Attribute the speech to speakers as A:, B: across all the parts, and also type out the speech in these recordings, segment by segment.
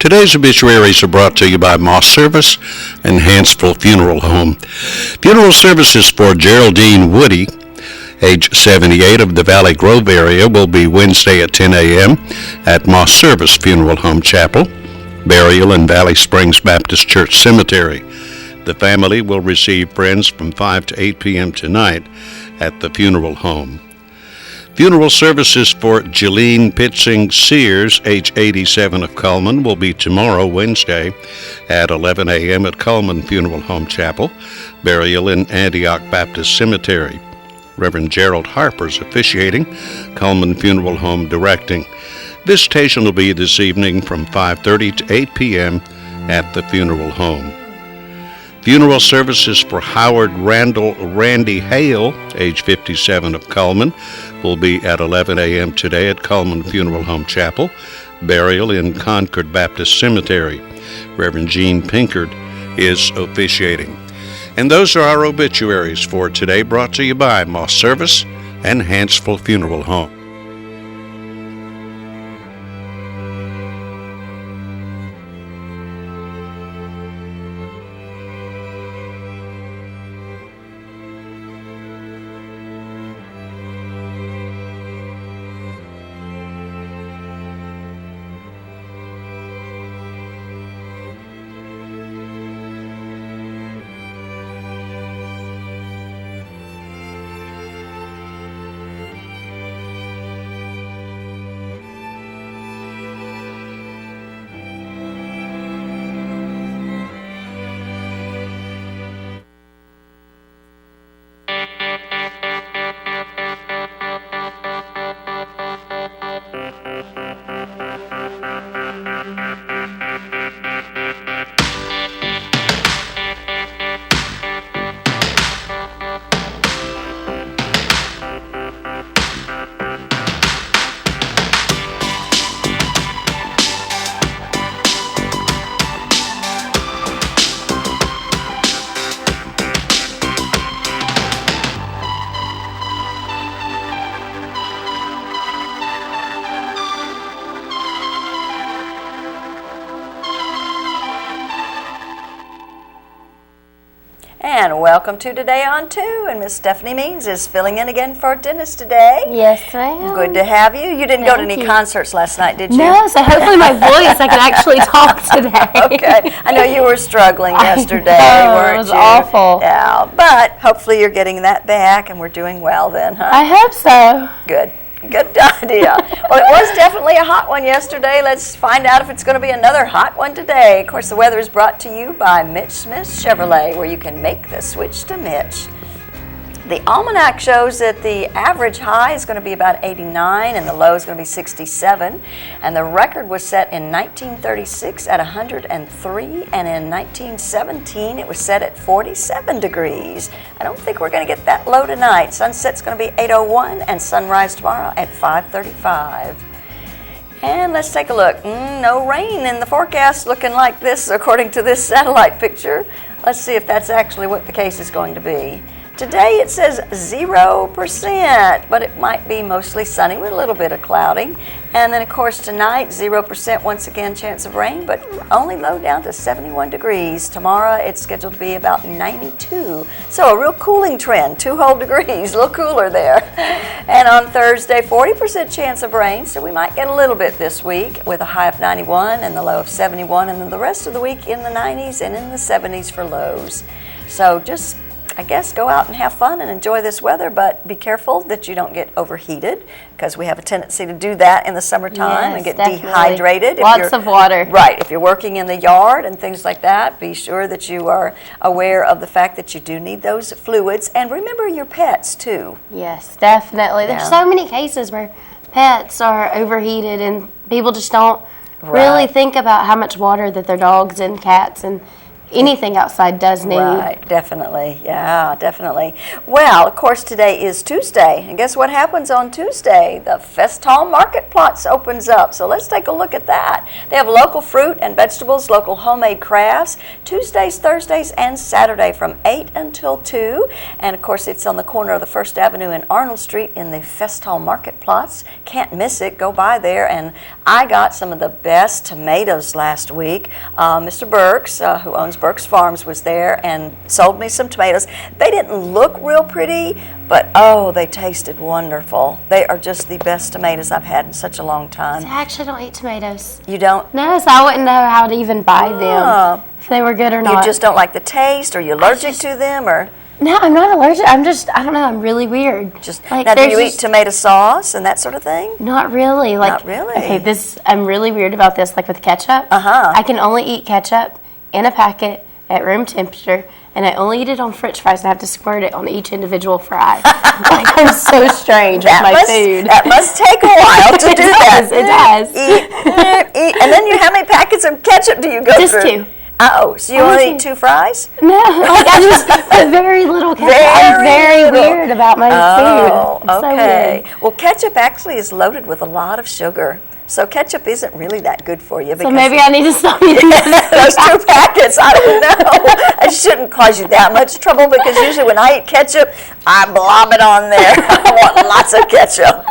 A: Today's obituaries are brought to you by Moss Service and Hansville Funeral Home. Funeral services for Geraldine Woody, age 78, of the Valley Grove area, will be Wednesday at 10 a.m. at Moss Service Funeral Home Chapel. Burial in Valley Springs Baptist Church Cemetery. The family will receive friends from 5 to 8 p.m. tonight at the funeral home. Funeral services for Jeline Pitzing Sears, age 87, of Cullman, will be tomorrow, Wednesday, at 11 a.m. at Cullman Funeral Home Chapel. Burial in Antioch Baptist Cemetery. Reverend Gerald Harper's officiating, Cullman Funeral Home directing. Visitation will be this evening from 5:30 to 8 p.m. at the funeral home. Funeral services for Howard Randy Hale, age 57, of Cullman, will be at 11 a.m. today at Cullman Funeral Home Chapel. Burial in Concord Baptist Cemetery. Reverend Gene Pinkard is officiating. And those are our obituaries for today, brought to you by Moss Service and Hansville Funeral Home.
B: And welcome to Today on 2, and Miss Stephanie Means is filling in again for Dennis today.
C: Yes, ma'am.
B: Good to have you. You didn't go to any concerts last night, did you?
C: No, so hopefully my voice, I can actually talk today.
B: Okay. I know you were struggling yesterday, weren't you?
C: It was awful.
B: Yeah, but hopefully you're getting that back, and we're doing well then, huh?
C: I hope so.
B: Good. Good idea. Well, it was definitely a hot one yesterday. Let's find out if it's going to be another hot one today. Of course, the weather is brought to you by Mitch Smith Chevrolet, where you can make the switch to Mitch. The almanac shows that the average high is going to be about 89 and the low is going to be 67. And the record was set in 1936 at 103, and in 1917 it was set at 47 degrees. I don't think we're going to get that low tonight. Sunset's going to be 8:01 and sunrise tomorrow at 5:35. And let's take a look. No rain in the forecast, looking like this according to this satellite picture. Let's see if that's actually what the case is going to be. Today it says 0%, but it might be mostly sunny with a little bit of clouding. And then of course tonight, 0% once again chance of rain, but only low down to 71 degrees. Tomorrow it's scheduled to be about 92. So a real cooling trend, 2 whole degrees, a little cooler there. And on Thursday, 40% chance of rain, so we might get a little bit this week with a high of 91 and the low of 71, and then the rest of the week in the 90s and in the 70s for lows. So just, I guess, go out and have fun and enjoy this weather, but be careful that you don't get overheated, because we have a tendency to do that in the summertime and get dehydrated.
C: Lots of water.
B: Right. If you're working in the yard and things like that, be sure that you are aware of the fact that you do need those fluids. And remember your pets, too.
C: Yes, definitely. There's so many cases where pets are overheated and people just don't really think about how much water that their dogs and cats and anything outside does need.
B: Right, definitely. Yeah, definitely. Well, of course, today is Tuesday. And guess what happens on Tuesday? The Festhall Market Plots opens up. So let's take a look at that. They have local fruit and vegetables, local homemade crafts, Tuesdays, Thursdays, and Saturday from 8 until 2. And, of course, it's on the corner of the 1st Avenue and Arnold Street in the Festhall Market Plots. Can't miss it. Go by there. And I got some of the best tomatoes last week. Mr. Burks, who owns Burks Farms, was there and sold me some tomatoes. They didn't look real pretty, but oh, they tasted wonderful. They are just the best tomatoes I've had in such a long time.
C: I actually don't eat tomatoes.
B: You don't?
C: No, so I wouldn't know how to even buy them, if they were good or not.
B: You just don't like the taste, or you're allergic to them, or?
C: No, I'm not allergic. I don't know, I'm really weird.
B: Just like, now, do you eat tomato sauce and that sort of thing?
C: Not really.
B: Not really?
C: Okay, I'm really weird about this, like with ketchup. I can only eat ketchup in a packet at room temperature, and I only eat it on French fries, and I have to squirt it on each individual fry. Like, I'm so strange with my food.
B: That must take a while to do that.
C: It does.
B: Eat. And then how many packets of ketchup do you go through?
C: Just 2.
B: Oh, so you only eat 2 fries?
C: No, like I just put very little ketchup. I'm very weird about my food.
B: Oh, okay. Well, ketchup actually is loaded with a lot of sugar. So ketchup isn't really that good for you.
C: So maybe I need to stop eating
B: those 2 packets. I don't know. It shouldn't cause you that much trouble, because usually when I eat ketchup, I blob it on there. I want lots of ketchup.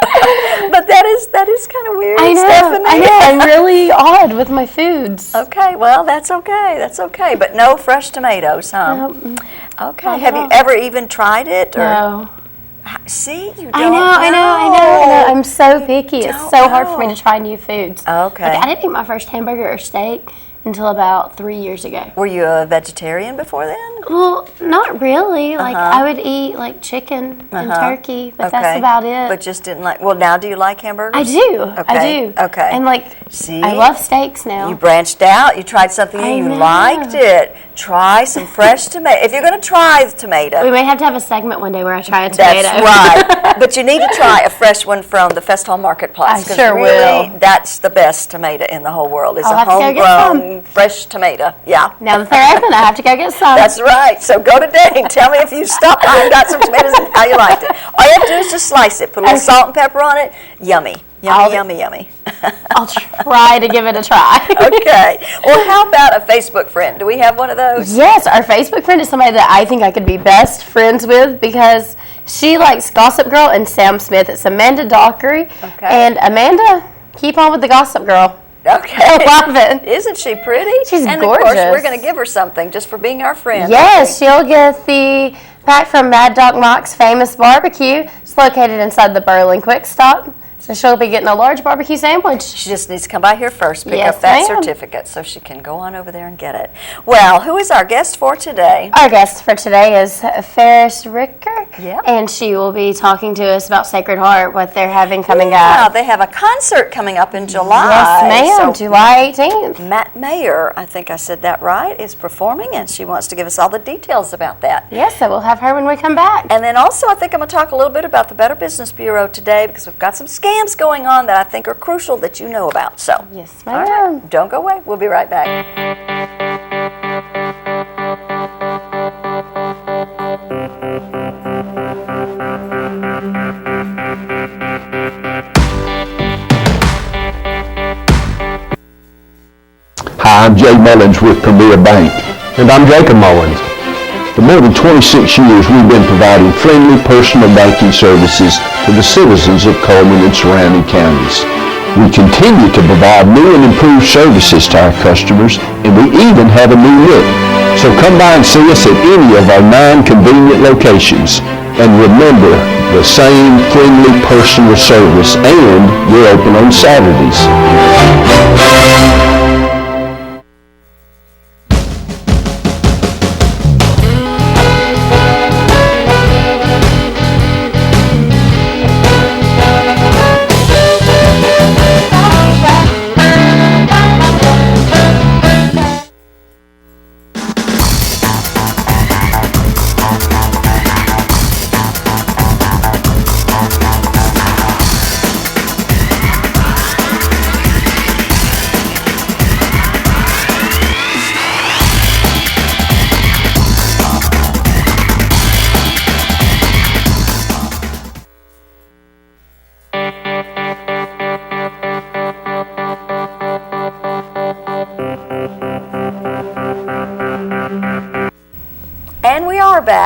B: But that is kind of weird, Stephanie.
C: I know. I'm really odd with my foods.
B: Okay, well, that's okay. That's okay. But no fresh tomatoes, huh?
C: No.
B: Okay. Have you ever even tried it? Or?
C: No.
B: See, you don't
C: I know. I'm so picky. It's so hard for me to try new foods.
B: Okay.
C: Like, I didn't eat my first hamburger or steak until about 3 years ago.
B: Were you a vegetarian before then?
C: Well, not really. Like, I would eat, like, chicken and turkey, but that's about it.
B: But just didn't like, well, now do you like hamburgers?
C: I do. I do.
B: Okay.
C: And, like, I love steaks now.
B: You branched out. You tried something and you liked it. Try some fresh tomato. If you're going to try the tomato.
C: We may have to have a segment one day where I try a tomato.
B: That's right. But you need to try a fresh one from the Festhall Market Plots.
C: I sure
B: really,
C: will.
B: That's the best tomato in the whole world. It's
C: I'll
B: a
C: have to go get
B: homegrown, fresh tomato. Yeah.
C: Now that they're open, I have to go get some.
B: That's right. So go today and tell me if you stopped by and got some tomatoes and how you liked it. All you have to do is just slice it, put a little salt and pepper on it. Yummy. Yummy.
C: I'll try to give it a try.
B: Okay. Well, how about a Facebook friend? Do we have one of those?
C: Yes, our Facebook friend is somebody that I think I could be best friends with, because she likes Gossip Girl and Sam Smith. It's Amanda Dockery.
B: Okay.
C: And Amanda, keep on with the Gossip Girl.
B: Okay.
C: I love it.
B: Isn't she pretty?
C: She's
B: and
C: gorgeous.
B: And of course, we're going to give her something just for being our friend.
C: Yes, she'll get the pack from Mad Dog Mock's Famous Barbecue. It's located inside the Berlin Quick Stop. So she'll be getting a large barbecue sandwich.
B: She just needs to come by here first, pick
C: Yes,
B: up that
C: ma'am.
B: certificate so she can go on over there and get it. Well, who is our guest for today?
C: Our guest for today is Fheris Richter.
B: Yep.
C: And she will be talking to us about Sacred Heart, what they're having coming
B: Yeah,
C: up.
B: they have a concert coming up in July.
C: Yes, ma'am,
B: So
C: July 18th.
B: Matt Mayer, I think I said that right, is performing, and she wants to give us all the details about that.
C: Yes, so we'll have her when we come back.
B: And then also, I think I'm going to talk a little bit about the Better Business Bureau today, because we've got some scams going on that I think are crucial that you know about. So,
C: Yes,
B: all
C: ma'am.
B: right, don't go away. We'll be right back.
D: Hi, I'm Jay Mullins with Premier Bank.
E: And I'm Jacob Mullins.
D: For more than 26 years, we've been providing friendly personal banking services to the citizens of Coleman and surrounding counties. We continue to provide new and improved services to our customers, and we even have a new look. So come by and see us at any of our 9 convenient locations. And remember, the same friendly personal service, and we're open on Saturdays.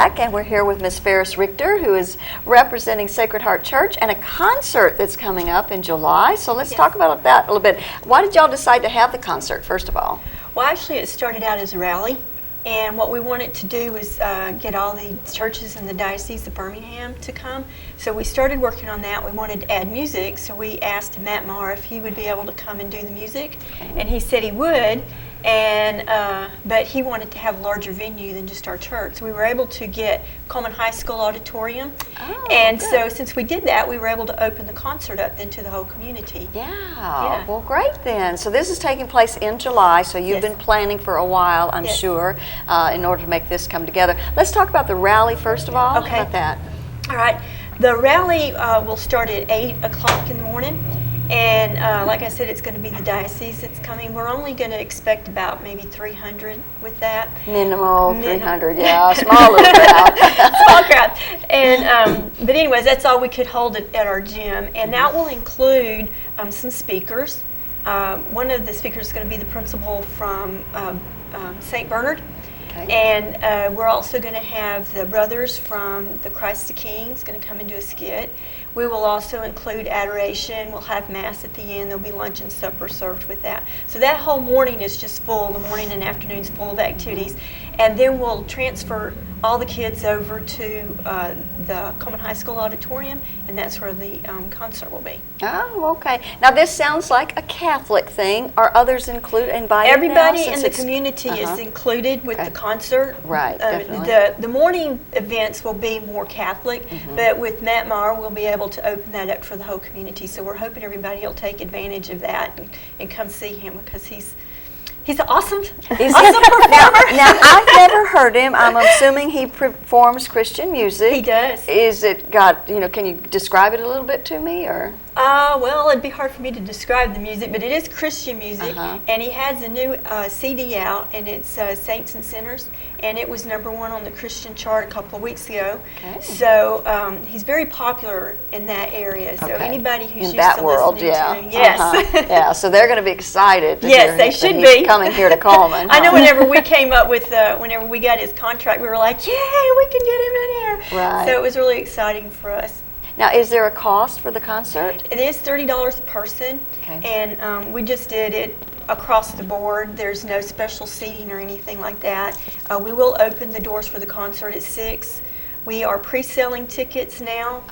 B: back, and we're here with Miss Fheris Richter, who is representing Sacred Heart Church, and a concert that's coming up in July. So let's talk about that a little bit. Why did y'all decide to have the concert, first of all?
E: Well, actually, it started out as a rally, and what we wanted to do was get all the churches in the Diocese of Birmingham to come. So we started working on that. We wanted to add music, so we asked Matt Maher if he would be able to come and do the music, and he said he would. But he wanted to have a larger venue than just our church. So we were able to get Coleman High School auditorium. And good. So since we did that, we were able to open the concert up then to the whole community.
B: Yeah. Well, great then. So this is taking place in July, so you've been planning for a while, I'm sure, in order to make this come together. Let's talk about the rally first of all.
E: Okay.
B: How about that?
E: All right. The rally will start at 8 o'clock in the morning. And like I said, it's going to be the diocese that's coming. We're only going to expect about maybe 300 with that.
B: Minimal 300, yeah, small little crowd.
E: Small crowd. And but anyways, that's all we could hold at our gym. And that will include some speakers. One of the speakers is going to be the principal from St. Bernard. And we're also going to have the brothers from the Christ the King is going to come and do a skit. We will also include adoration. We'll have mass at the end. There'll be lunch and supper served with that. So that whole morning is just full. The morning and afternoon is full of activities. And then we'll transfer all the kids over to the Coleman High School auditorium, and that's where the concert will be.
B: Oh, okay. Now this sounds like a Catholic thing. Are others invited?
E: Everybody
B: now,
E: in the community is included with the concert.
B: Right, definitely.
E: The morning events will be more Catholic, but with Matt Maher, we'll be able to open that up for the whole community. So we're hoping everybody will take advantage of that and come see him, because he's an awesome performer.
B: Now, I've never heard him. I'm assuming he performs Christian music.
E: He does.
B: Is it can you describe it a little bit to me, or?
E: Well, it'd be hard for me to describe the music, but it is Christian music, and he has a new CD out, and it's Saints and Sinners, and it was #1 on the Christian chart a couple of weeks ago. Okay. So he's very popular in that area. So anybody who's used
B: that
E: to
B: world,
E: listening to him,
B: yeah. So they're going to be excited. To
E: yes, they should be
B: coming here to Coleman.
E: I know. Whenever we came up with, whenever we got his contract, we were like, "Yay, we can get him in here!"
B: Right.
E: So it was really exciting for us.
B: Now, is there a cost for the concert?
E: It is $30 a person, and we just did it across the board. There's no special seating or anything like that. We will open the doors for the concert at 6. We are pre-selling tickets now.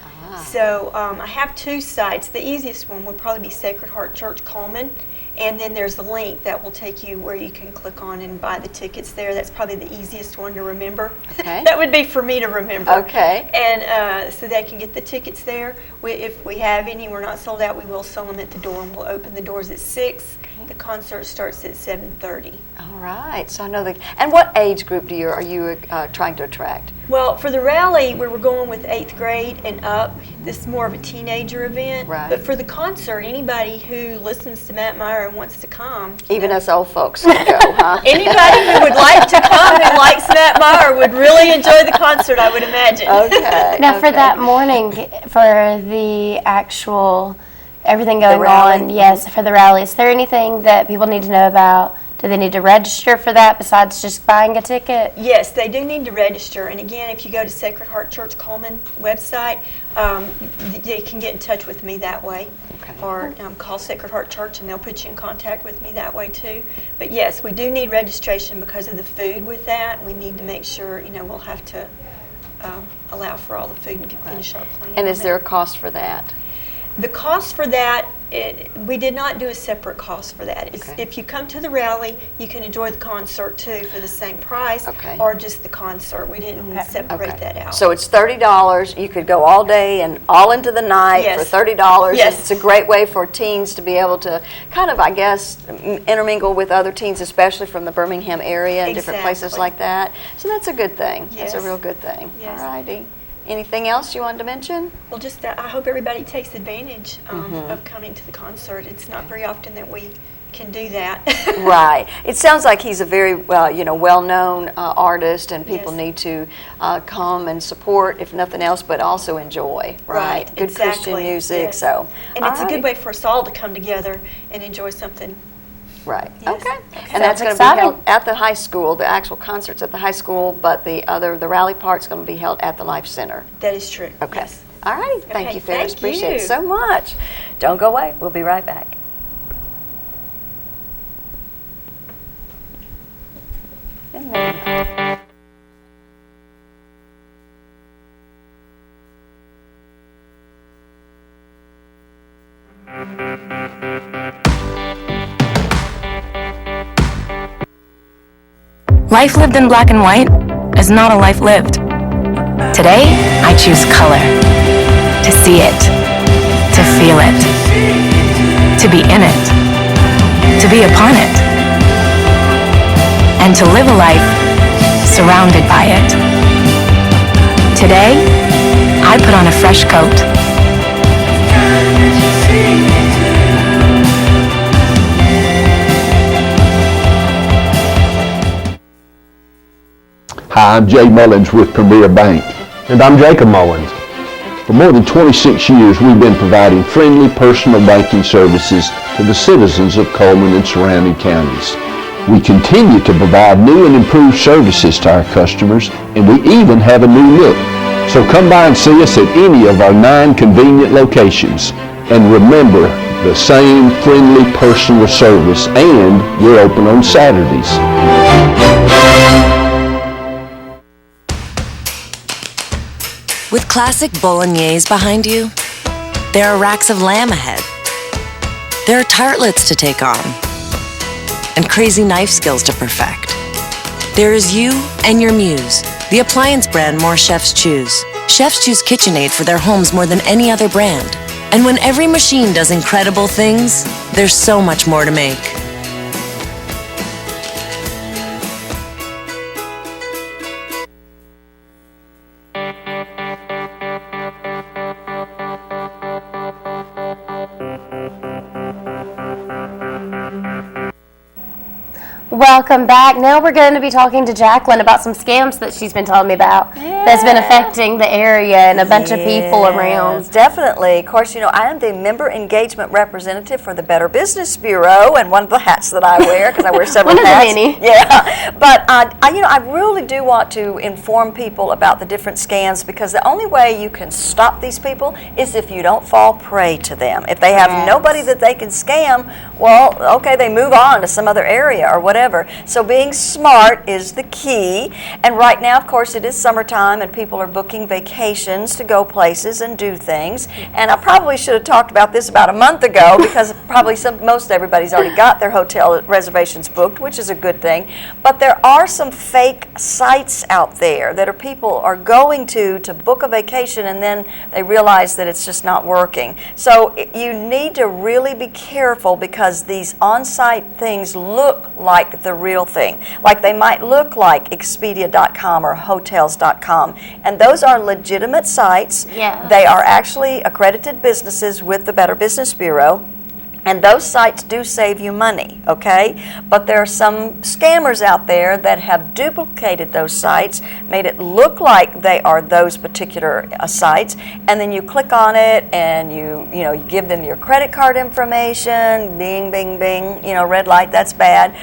E: So I have 2 sites. The easiest one would probably be Sacred Heart Church Coleman. And then there's a link that will take you where you can click on and buy the tickets there. That's probably the easiest one to remember.
B: Okay.
E: That would be for me to remember.
B: Okay.
E: And so they can get the tickets there. If we have any, we're not sold out, we will sell them at the door, and we'll open the doors at 6. The concert starts at 7:30.
B: All right. So I know and what age group are you trying to attract?
E: Well, for the rally, we were going with 8th grade and up. This is more of a teenager event.
B: Right.
E: But for the concert, anybody who listens to Matt Maher and wants to come.
B: Even us old folks can go, huh?
E: Anybody who would like to come who likes Matt Maher would really enjoy the concert, I would imagine.
B: Okay.
C: Now, for that morning, for the actual everything going on, yes, for the rally, is there anything that people need to know about? Do they need to register for that besides just buying a ticket?
E: Yes, they do need to register. And again, if you go to Sacred Heart Church Coleman website, they can get in touch with me that way. Or call Sacred Heart Church and they'll put you in contact with me that way too. But yes, we do need registration because of the food with that. We need to make sure, we'll have to allow for all the food and finish our plan.
B: And is there a cost for that?
E: The cost for that, we did not do a separate cost for that. If you come to the rally, you can enjoy the concert too for the same price, or just the concert. We didn't separate that out.
B: So it's $30. You could go all day and all into the night for $30.
E: Yes.
B: It's a great way for teens to be able to kind of, I guess, intermingle with other teens, especially from the Birmingham area and different places like that. So that's a good thing.
E: Yes.
B: That's a real good thing.
E: Yes.
B: All righty. Anything else you wanted to mention?
E: Well, just I hope everybody takes advantage of coming to the concert. It's not very often that we can do that.
B: Right. It sounds like he's a very well-known artist, and people need to come and support, if nothing else, but also enjoy. Right. Good Christian music.
E: Yes.
B: So.
E: And it's a good way for us all to come together and enjoy something
B: Right.
E: Yes.
B: Okay. And that's going to be
C: exciting.
B: held at the high school. The actual concert's at the high school, but the rally part's going to be held at the Life Center.
E: That is true.
B: Okay.
E: Yes.
B: All right. Thank
E: Okay,
B: you, Fheris.
E: thank
B: Appreciate
E: you.
B: it so much. Don't go away. We'll be right back. And then-
F: Life lived in black and white is not a life lived. Today, I choose color. To see it. To feel it. To be in it. To be upon it. And to live a life surrounded by it. Today, I put on a fresh coat.
D: Hi, I'm Jay Mullins with Premier Bank.
G: And I'm Jacob Mullins.
D: For more than 26 years, we've been providing friendly personal banking services to the citizens of Coleman and surrounding counties. We continue to provide new and improved services to our customers, and we even have a new look. So come by and see us at any of our 9 convenient locations. And remember, the same friendly personal service, and we're open on Saturdays.
H: With classic bolognese behind you, there are racks of lamb ahead. There are tartlets to take on, and crazy knife skills to perfect. There is you and your muse, the appliance brand more chefs choose. Chefs choose KitchenAid for their homes more than any other brand. And when every machine does incredible things, there's so much more to make.
C: Welcome back. Now we're going to be talking to Jacqueline about some scams that she's been telling me about that's been affecting the area and a bunch of people around.
B: Definitely. Of course, I am the member engagement representative for the Better Business Bureau, and one of the hats that I wear, because I wear several
C: One of the
B: hats.
C: many.
B: Yeah. But I really do want to inform people about the different scams, because the only way you can stop these people is if you don't fall prey to them. If they have nobody that they can scam, well, okay, they move on to some other area or whatever. So being smart is the key. And right now, of course, it is summertime and people are booking vacations to go places and do things. And I probably should have talked about this about a month ago, because probably most everybody's already got their hotel reservations booked, which is a good thing. But there are some fake sites out there that people are going to book a vacation, and then they realize that it's just not working. So you need to really be careful, because these on-site things look like the real thing. Like they might look like Expedia.com or Hotels.com, and those are legitimate sites.
C: Yeah.
B: They are actually accredited businesses with the Better Business Bureau. And those sites do save you money, okay? But there are some scammers out there that have duplicated those sites, made it look like they are those particular sites, and then you click on it and you give them your credit card information, bing, bing, bing, red light, that's bad.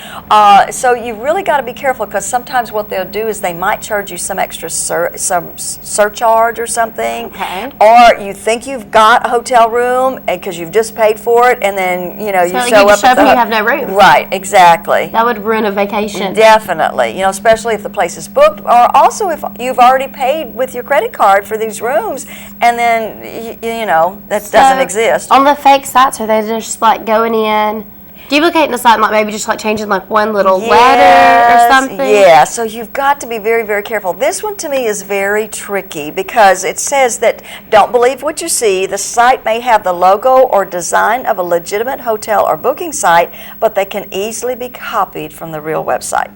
B: So you really got to be careful, because sometimes what they'll do is they might charge you some extra some surcharge or something.
C: Okay.
B: Or you think you've got a hotel room because you've just paid for it, and then you show up at the
C: you have no room.
B: Right, exactly.
C: That would ruin a vacation.
B: Definitely, especially if the place is booked, or also if you've already paid with your credit card for these rooms, and then that doesn't exist.
C: On the fake sites, are they just like going in, duplicating the site, and like maybe just like changing like one little letter or something?
B: Yeah, so you've got to be very, very careful. This one to me is very tricky, because it says that don't believe what you see. The site may have the logo or design of a legitimate hotel or booking site, but they can easily be copied from the real website.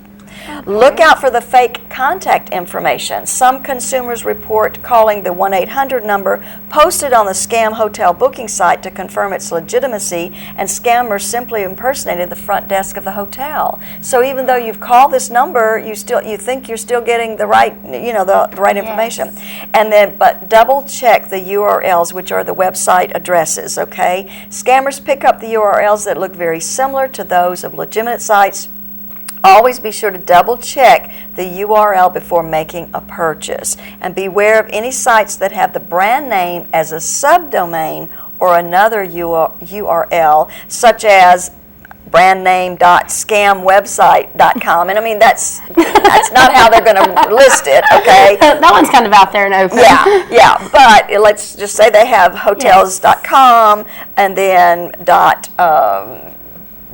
B: Look out for the fake contact information. Some consumers report calling the 1-800 number posted on the scam hotel booking site to confirm its legitimacy, and scammers simply impersonated the front desk of the hotel. So even though you've called this number, you think you're still getting the right, the right information. And then, but double check the URLs, which are the website addresses, okay? Scammers pick up the URLs that look very similar to those of legitimate sites. Always be sure to double check the URL before making a purchase. And beware of any sites that have the brand name as a subdomain or another URL, such as brandname.scamwebsite.com. And I mean, that's not how they're going to list it, okay?
C: That one's kind of out there and open.
B: Yeah. But let's just say they have hotels.com and then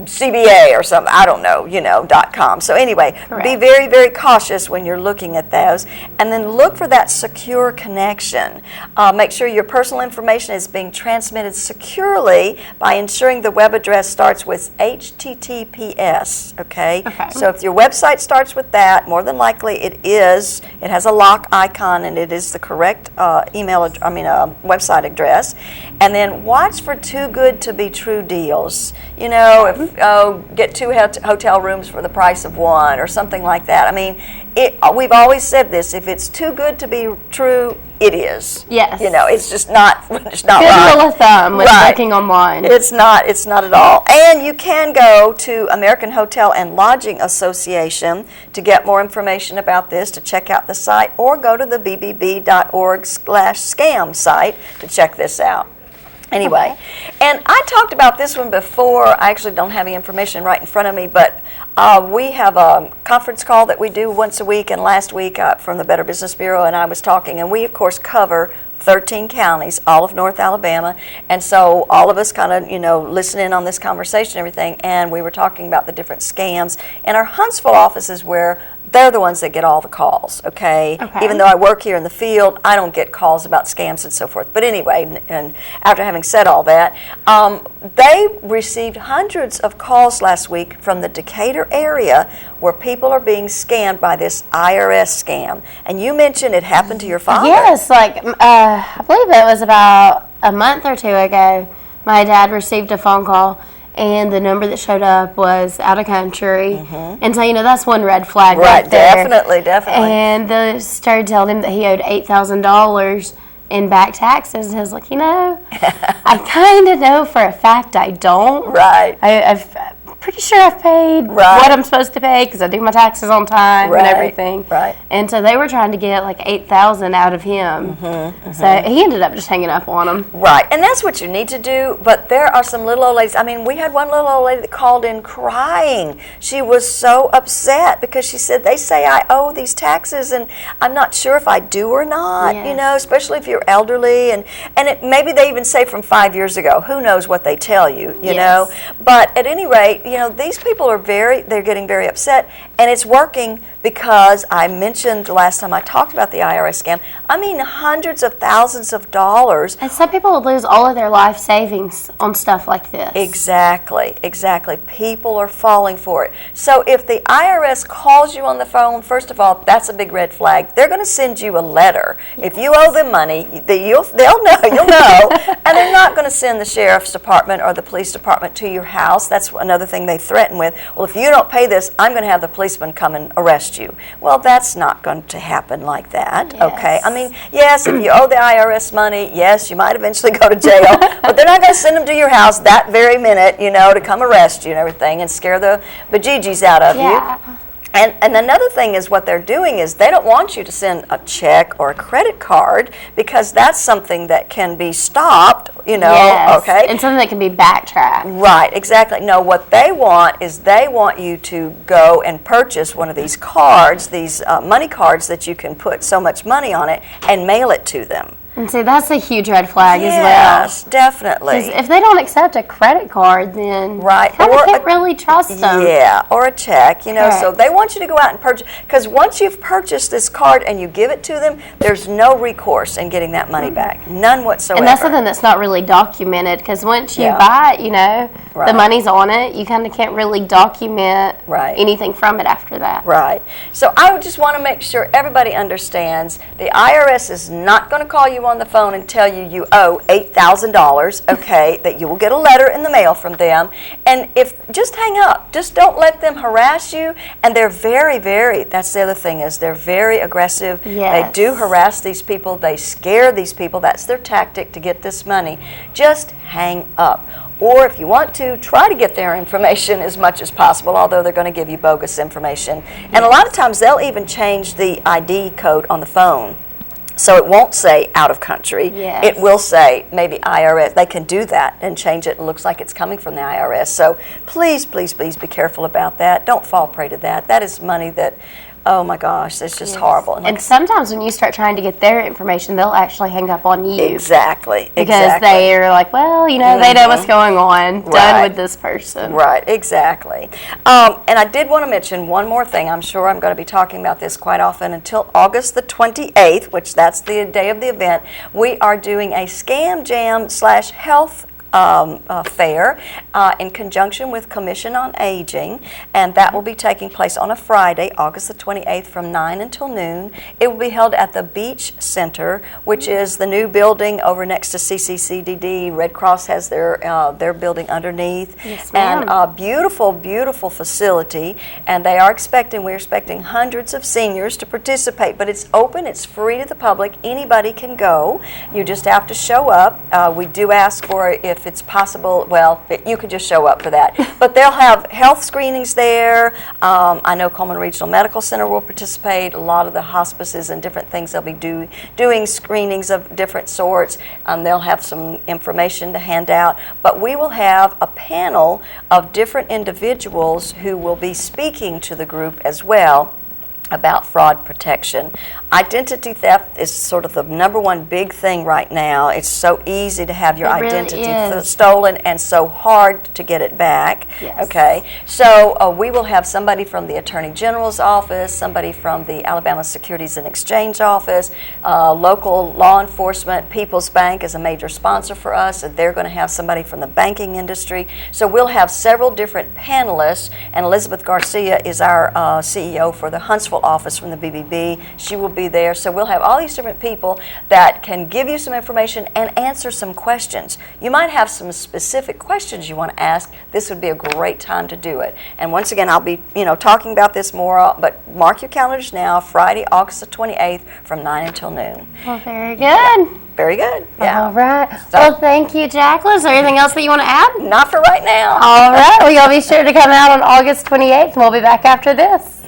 B: CBA or something, I don't know, .com. So anyway,
C: Correct.
B: Be very, very cautious when you're looking at those. And then look for that secure connection. Make sure your personal information is being transmitted securely by ensuring the web address starts with HTTPS, okay? So if your website starts with that, more than likely it has a lock icon and it is the correct website address. And then watch for too good to be true deals. Get 2 hotel rooms for the price of 1 or something like that. I mean, we've always said this, if it's too good to be true, it is.
C: Yes.
B: It's just not
C: Good
B: right.
C: rule of thumb with booking online.
B: It's not at all. And you can go to American Hotel and Lodging Association to get more information about this, to check out the site, or go to the bbb.org/scam site to check this out. Anyway, and I talked about this one before. I actually don't have the information right in front of me, but we have a conference call that we do once a week, and last week from the Better Business Bureau and I was talking, and we, of course, cover 13 counties, all of North Alabama, and so all of us kind of, listen in on this conversation and everything, and we were talking about the different scams, and our Huntsville office is where they're the ones that get all the calls, okay? Even though I work here in the field, I don't get calls about scams and so forth. But anyway, and after having said all that, they received hundreds of calls last week from the Decatur area where people are being scammed by this IRS scam. And you mentioned it happened to your father.
C: Yes, I believe it was about a month or 2 ago, my dad received a phone call, and the number that showed up was out of country. And so, that's one red flag right there.
B: Definitely.
C: And they started telling him that he owed $8,000 in back taxes. And I was like, I kind of know for a fact I don't.
B: Right.
C: I'm pretty sure I've paid what I'm supposed to pay because I do my taxes on time and everything.
B: Right.
C: And so they were trying to get like $8,000 out of him. So he ended up just hanging up on him.
B: Right. And that's what you need to do. But there are some little old ladies. I mean, we had one little old lady that called in crying. She was so upset because she said, they say I owe these taxes and I'm not sure if I do or not, especially if you're elderly. And maybe they even say from 5 years ago. Who knows what they tell you, you know. But at any rate, these people are they're getting very upset, and it's working because I mentioned the last time I talked about the IRS scam, I mean hundreds of thousands of dollars.
C: And some people would lose all of their life savings on stuff like this.
B: Exactly. People are falling for it. So if the IRS calls you on the phone, first of all, that's a big red flag. They're going to send you a letter. If you owe them money, you'll know, and they're not going to send the sheriff's department or the police department to your house. That's another thing they threaten with. Well, if you don't pay this, I'm going to have the policeman come and arrest you. Well, that's not going to happen like that, okay? I mean, yes, if you owe the IRS money, yes, you might eventually go to jail, but they're not going to send them to your house that very minute, to come arrest you and everything and scare the bejeejies out of you. And another thing is what they're doing is they don't want you to send a check or a credit card because that's something that can be stopped, okay?
C: And something that can be backtracked.
B: Right, exactly. No, what they want is they want you to go and purchase one of these cards, these money cards that you can put so much money on it and mail it to them.
C: And see, that's a huge red flag as well.
B: Yes, definitely.
C: Because if they don't accept a credit card, then
B: right,
C: you can't really trust them.
B: Yeah, or a check, you know. Correct. So they want you to go out and purchase, because once you've purchased this card and you give it to them, there's no recourse in getting that money back, none whatsoever.
C: And that's something that's not really documented, because once you buy it, you know, the money's on it. You kind of can't really document anything from it after that.
B: Right. So I would just want to make sure everybody understands the IRS is not going to call you on the phone and tell you you owe $8,000, okay, that you will get a letter in the mail from them. And just hang up. Just don't let them harass you. And they're very, that's the other thing, is they're very aggressive.
C: Yes.
B: They do harass these people. They scare these people. That's their tactic to get this money. Just hang up. Or if you want to, try to get their information as much as possible, although they're going to give you bogus information. And a lot of times they'll even change the ID code on the phone. So it won't say out of country.
C: Yes.
B: It will say maybe IRS. They can do that and change it. It looks like it's coming from the IRS. So please, please, please be careful about that. Don't fall prey to that. That is money that, oh my gosh, it's just horrible.
C: And sometimes when you start trying to get their information, they'll actually hang up on you.
B: Exactly.
C: Because they are like, well, you know, they know what's going on. Done with this person.
B: Right, exactly. And I did want to mention one more thing. I'm sure I'm going to be talking about this quite often. Until August the 28th, which that's the day of the event, we are doing a Scam Jam / health fair in conjunction with Commission on Aging, and that will be taking place on a Friday, August the 28th, from 9 until noon. It will be held at the Beach Center, which is the new building over next to CCCDD. Red Cross has their building underneath.
C: Yes, ma'am.
B: And a beautiful, beautiful facility, and we're expecting hundreds of seniors to participate, but it's open, it's free to the public, anybody can go. You just have to show up. We do ask for, if it's possible, you could just show up for that. But they'll have health screenings there. I know Coleman Regional Medical Center will participate. A lot of the hospices and different things, they'll be doing screenings of different sorts. They'll have some information to hand out. But we will have a panel of different individuals who will be speaking to the group as well about fraud protection. Identity theft is sort of the number one big thing right now. It's so easy to have your identity stolen and so hard to get it back.
C: Yes.
B: Okay, so we will have somebody from the Attorney General's office, somebody from the Alabama Securities and Exchange office, local law enforcement. People's Bank is a major sponsor for us, and they're going to have somebody from the banking industry. So we'll have several different panelists, and Elizabeth Garcia is our CEO for the Huntsville office from the BBB. She will be there. So we'll have all these different people that can give you some information and answer some questions. You might have some specific questions you want to ask. This would be a great time to do it. And once again, I'll be talking about this more, but mark your calendars now, Friday, August the 28th from 9 until noon.
C: Well, very good.
B: Very good. Yeah.
C: All right. Well, thank you, Jacqueline. Is there anything else that you want to add?
B: Not for right now.
C: All right. Well, y'all be sure to come out on August 28th, and we'll be back after this.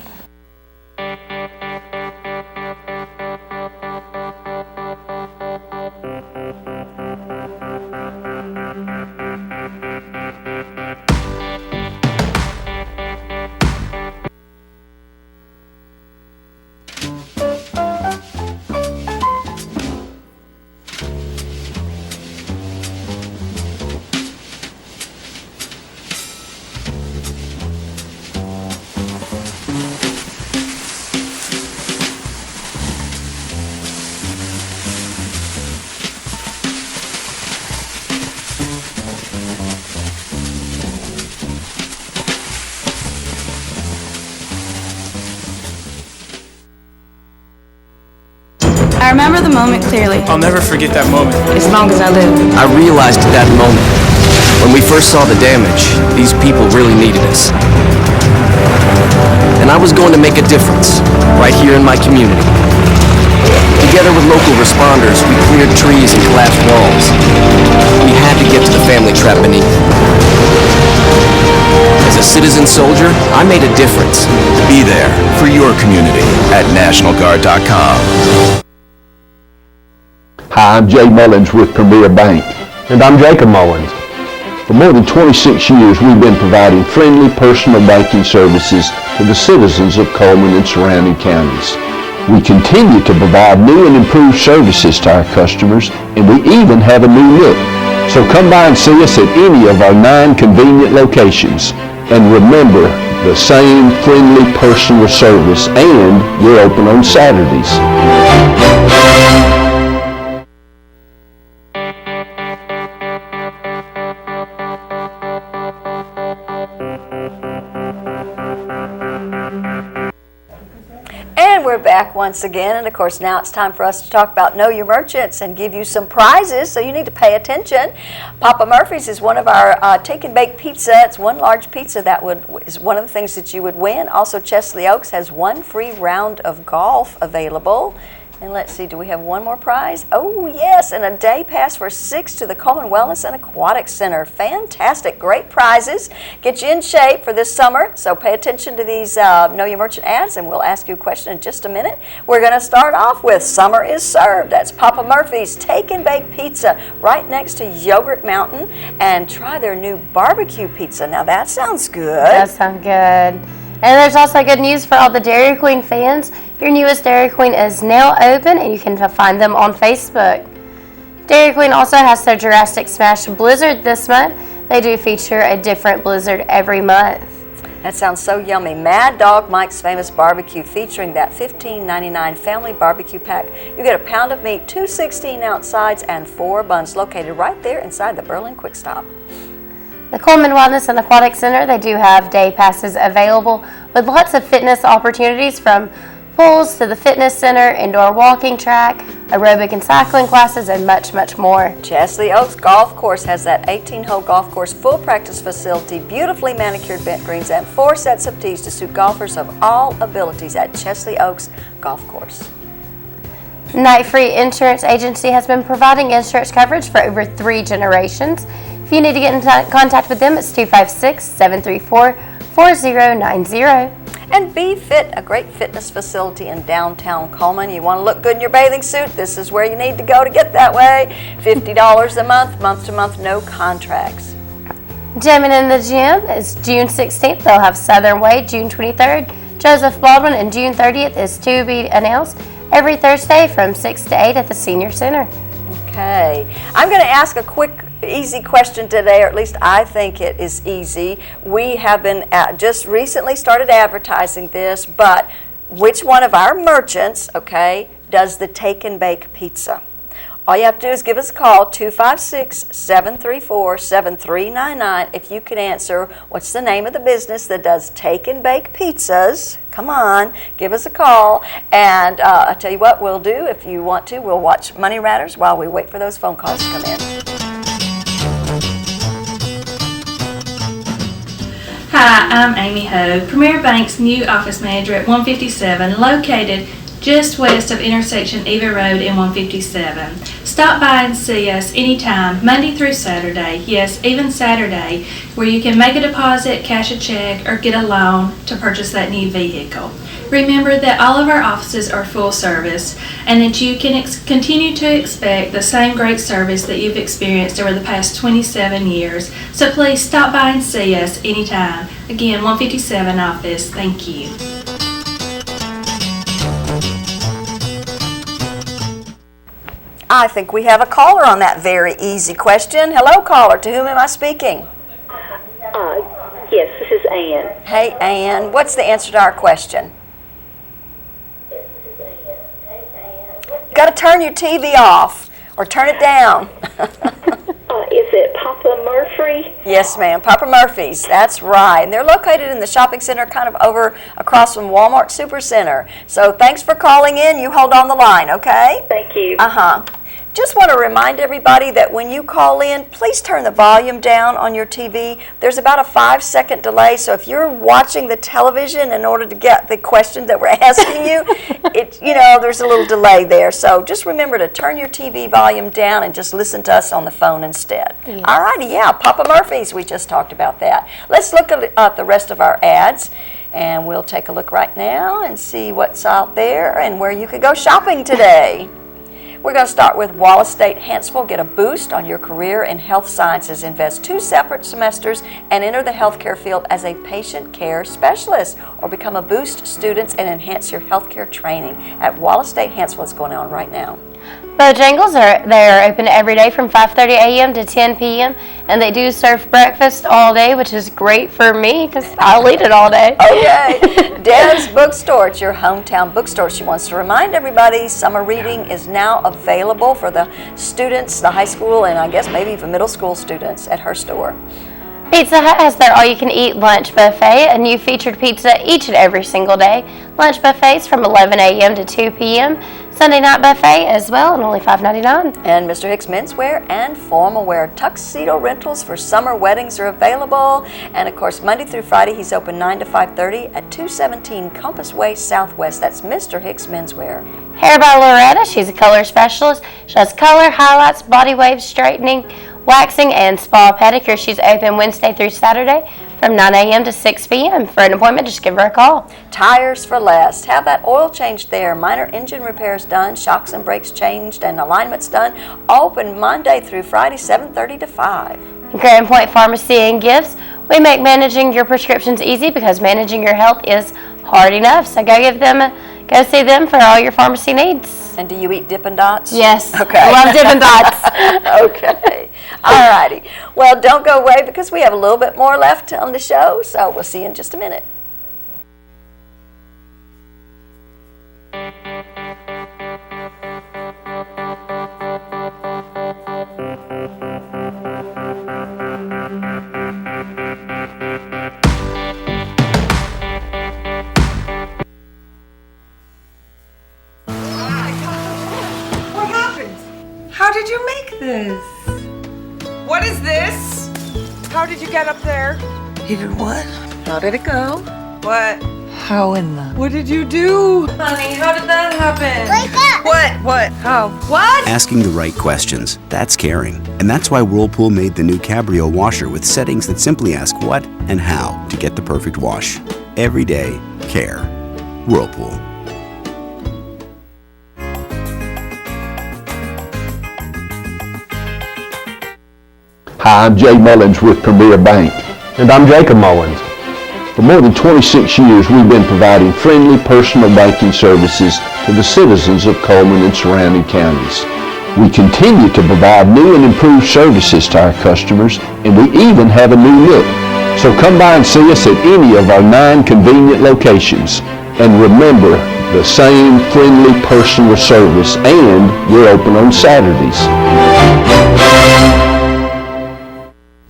I: I remember the moment clearly.
J: I'll never forget that moment.
I: As long as I live.
K: I realized at that moment, when we first saw the damage, these people really needed us. And I was going to make a difference, right here in my community. Together with local responders, we cleared trees and collapsed walls. We had to get to the family trapped beneath. As a citizen soldier, I made a difference.
L: Be there for your community at NationalGuard.com.
D: Hi, I'm Jay Mullins with Premier Bank.
G: And I'm Jacob Mullins.
D: For more than 26 years, we've been providing friendly personal banking services to the citizens of Coleman and surrounding counties. We continue to provide new and improved services to our customers, and we even have a new look. So come by and see us at any of our 9 convenient locations. And remember, the same friendly personal service, and we're open on Saturdays.
B: And we're back once again, and of course now it's time for us to talk about Know Your Merchants and give you some prizes, so you need to pay attention. Papa Murphy's is one of our take and bake pizza. It's one large pizza that is one of the things that you would win. Also, Chesley Oaks has 1 free round of golf available. And let's see, do we have one more prize? Oh, yes, and a day pass for 6 to the Coleman Wellness and Aquatic Center. Fantastic, great prizes. Get you in shape for this summer, so pay attention to these Know Your Merchant ads, and we'll ask you a question in just a minute. We're going to start off with Summer is Served. That's Papa Murphy's Take and Bake Pizza right next to Yogurt Mountain, and try their new barbecue pizza. Now, that sounds good.
C: That sounds good. And there's also good news for all the Dairy Queen fans. Your newest Dairy Queen is now open, and you can find them on Facebook. Dairy Queen also has their Jurassic Smash Blizzard this month. They do feature a different blizzard every month.
B: That sounds so yummy. Mad Dog Mike's Famous Barbecue, featuring that $15.99 family barbecue pack. You get a pound of meat, 2 16-ounce sides, and 4 buns, located right there inside the Berlin Quick Stop.
C: The Coleman Wellness and Aquatic Center, they do have day passes available with lots of fitness opportunities, from pools to the fitness center, indoor walking track, aerobic and cycling classes, and much, much more.
B: Chesley Oaks Golf Course has that 18-hole golf course, full practice facility, beautifully manicured bent greens, and 4 sets of tees to suit golfers of all abilities at Chesley Oaks Golf Course.
C: Night Free Insurance Agency has been providing insurance coverage for over 3 generations. If you need to get in contact with them, it's 256-734-4090.
B: And Be Fit, a great fitness facility in downtown Coleman. You want to look good in your bathing suit? This is where you need to go to get that way. $50 a month to month, no contracts.
C: Jamming in the Gym is June 16th. They'll have Southern Way June 23rd. Joseph Baldwin, and June 30th is to be announced every Thursday from 6 to 8 at the Senior Center.
B: Okay. I'm going to ask a quick, easy question today, or at least I think it is easy. We have been just recently started advertising this, but which one of our merchants, okay, does the Take and Bake Pizza? All you have to do is give us a call, 256-734-7399. If you could answer what's the name of the business that does Take and Bake Pizzas, come on, give us a call. And I'll tell you what we'll do. If you want to, we'll watch Money Ratters while we wait for those phone calls to come in.
J: Hi, I'm Amy Hogue, Premier Bank's new office manager at 157, located just west of intersection Eva Road and 157. Stop by and see us anytime, Monday through Saturday, yes, even Saturday, where you can make a deposit, cash a check, or get a loan to purchase that new vehicle. Remember that all of our offices are full service, and that you can continue to expect the same great service that you've experienced over the past 27 years. So please stop by and see us anytime. Again, 157 office. Thank you.
B: I think we have a caller on that very easy question. Hello, caller. To whom am I speaking?
M: Yes, this is Ann.
B: Hey, Ann. What's the answer to our question? You got to turn your TV off or turn it down.
M: Is it Papa Murphy?
B: Yes, ma'am. Papa Murphy's. That's right. And they're located in the shopping center, kind of over across from Walmart Supercenter. So thanks for calling in. You hold on the line, okay?
M: Thank you.
B: Just want to remind everybody that when you call in, please turn the volume down on your TV. There's about a 5-second delay, so if you're watching the television in order to get the question that we're asking you, there's a little delay there. So just remember to turn your TV volume down and just listen to us on the phone instead. Yes. All righty, yeah, Papa Murphy's, we just talked about that. Let's look at the rest of our ads, and we'll take a look right now and see what's out there and where you could go shopping today. We're going to start with Wallace State Hanceville. Get a boost on your career in health sciences. Invest 2 separate semesters and enter the healthcare field as a patient care specialist, or become a boost students and enhance your healthcare training at Wallace State Hanceville. It's going on right now.
C: Bojangles they're open every day from 5:30 a.m. to 10 p.m. and they do serve breakfast all day, which is great for me because I'll eat it all day.
B: Okay. Deb's Bookstore. It's your hometown bookstore. She wants to remind everybody summer reading is now available for the students, the high school, and I guess maybe even middle school students at her store.
C: Pizza Hut has their all-you-can-eat lunch buffet, a new featured pizza each and every single day. Lunch buffets from 11 a.m. to 2 p.m. Sunday night buffet as well, and only $5.99.
B: And Mr. Hicks Menswear and Formal Wear tuxedo rentals for summer weddings are available. And of course, Monday through Friday, he's open 9 to 5:30 at 217 Compass Way Southwest. That's Mr. Hicks Menswear.
C: Hair by Loretta. She's a color specialist. She does color, highlights, body waves, straightening, waxing, and spa pedicure. She's open Wednesday through Saturday from 9 a.m. to 6 p.m. For an appointment, just give her a call.
B: Tires for less. Have that oil changed there. Minor engine repairs done, shocks and brakes changed, and alignments done. Open Monday through Friday, 7:30 to 5.
C: Grand Point Pharmacy and Gifts. We make managing your prescriptions easy because managing your health is hard enough. So go see them for all your pharmacy needs.
B: And do you eat Dippin' Dots?
C: Yes.
B: Okay.
C: I love Dippin' Dots.
B: Okay. All righty. Well, don't go away because we have a little bit more left on the show. So we'll see you in just a minute.
N: How did you make this? What is this? How did you get up there?
O: You did what? How did it go?
N: What?
O: How in the...
N: What did you do? Honey, how did that happen?
O: Wake up!
N: What? How? What?
P: Asking the right questions, that's caring. And that's why Whirlpool made the new Cabrio washer with settings that simply ask what and how to get the perfect wash. Every day, care. Whirlpool.
D: Hi, I'm Jay Mullins with Premier Bank.
G: And I'm Jacob Mullins.
D: For more than 26 years, we've been providing friendly personal banking services to the citizens of Coleman and surrounding counties. We continue to provide new and improved services to our customers, and we even have a new look. So come by and see us at any of our 9 convenient locations. And remember, the same friendly personal service, and we're open on Saturdays.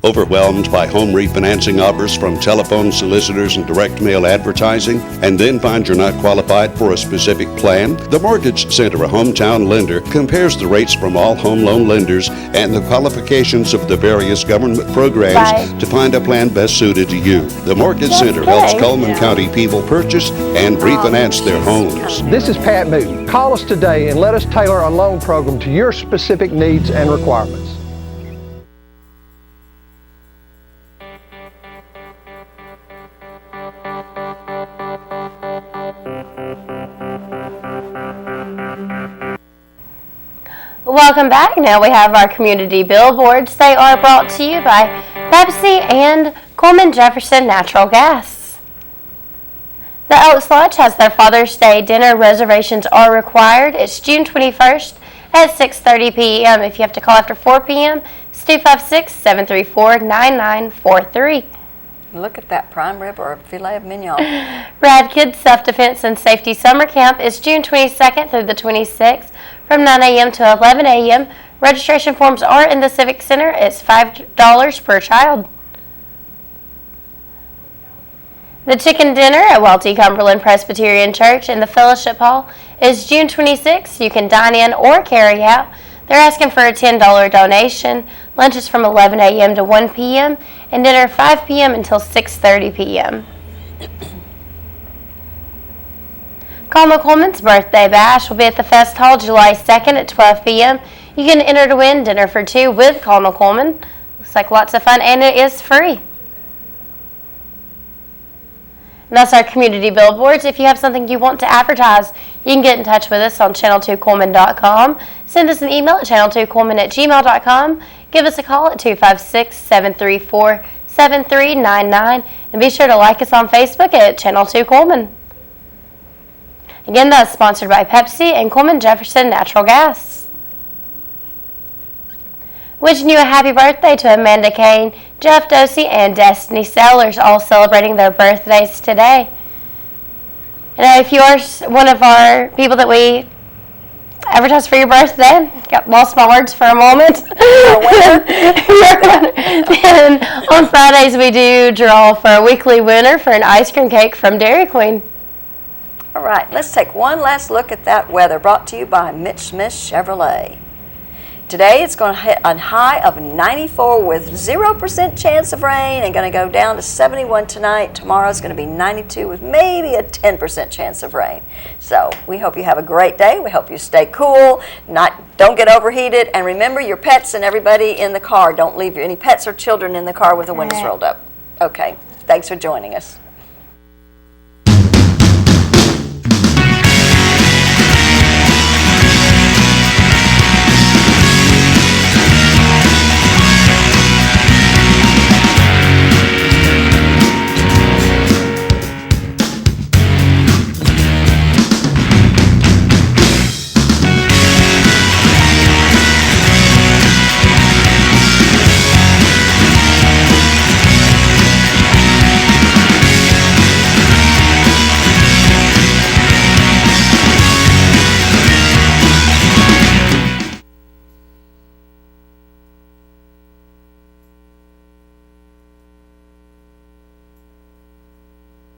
A: Overwhelmed by home refinancing offers from telephone solicitors and direct mail advertising, and then find you're not qualified for a specific plan? The Mortgage Center, a hometown lender, compares the rates from all home loan lenders and the qualifications of the various government programs to find a plan best suited to you. The Mortgage Center helps Coleman County people purchase and refinance their homes.
Q: This is Pat Newton. Call us today and let us tailor a loan program to your specific needs and requirements.
C: Welcome back. Now we have our community billboards. They are brought to you by Pepsi and Coleman Jefferson Natural Gas. The Elks Lodge has their Father's Day dinner. Reservations are required. It's June 21st at 6:30 p.m. If you have to call after 4 p.m., it's 256-734-9943.
B: Look at that prime rib or filet of mignon.
C: Rad Kids Self-Defense and Safety Summer Camp is June 22nd through the 26th from 9 a.m. to 11 a.m. Registration forms are in the Civic Center. It's $5 per child. The chicken dinner at Welty Cumberland Presbyterian Church in the Fellowship Hall is June 26th. You can dine in or carry out. They're asking for a $10 donation. Lunch is from 11 a.m. to 1 p.m. and dinner 5 p.m. until 6:30 p.m. Coleman's birthday bash will be at the Fest Hall July 2nd at 12 p.m. You can enter to win dinner for 2 with Coleman. Looks like lots of fun, and it is free. And that's our community billboards. If you have something you want to advertise, you can get in touch with us on channel2coleman.com. Send us an email at channel2coleman@gmail.com. Give us a call at 256-734-7399. And be sure to like us on Facebook at Channel 2 Coleman. Again, that's sponsored by Pepsi and Coleman Jefferson Natural Gas. Wishing you a happy birthday to Amanda Kane, Jeff Dosey, and Destiny Sellers, all celebrating their birthdays today. And if you're one of our people that we advertise for your birthday, lost my words for a moment. Then on Fridays we do draw for a weekly winner for an ice cream cake from Dairy Queen.
B: All right, let's take one last look at that weather, brought to you by Mitch Smith Chevrolet. Today it's going to hit a high of 94 with 0% chance of rain and going to go down to 71 tonight. Tomorrow it's going to be 92 with maybe a 10% chance of rain. So we hope you have a great day. We hope you stay cool, don't get overheated, and remember your pets and everybody in the car. Don't leave any pets or children in the car with the windows rolled up. Okay, thanks for joining us.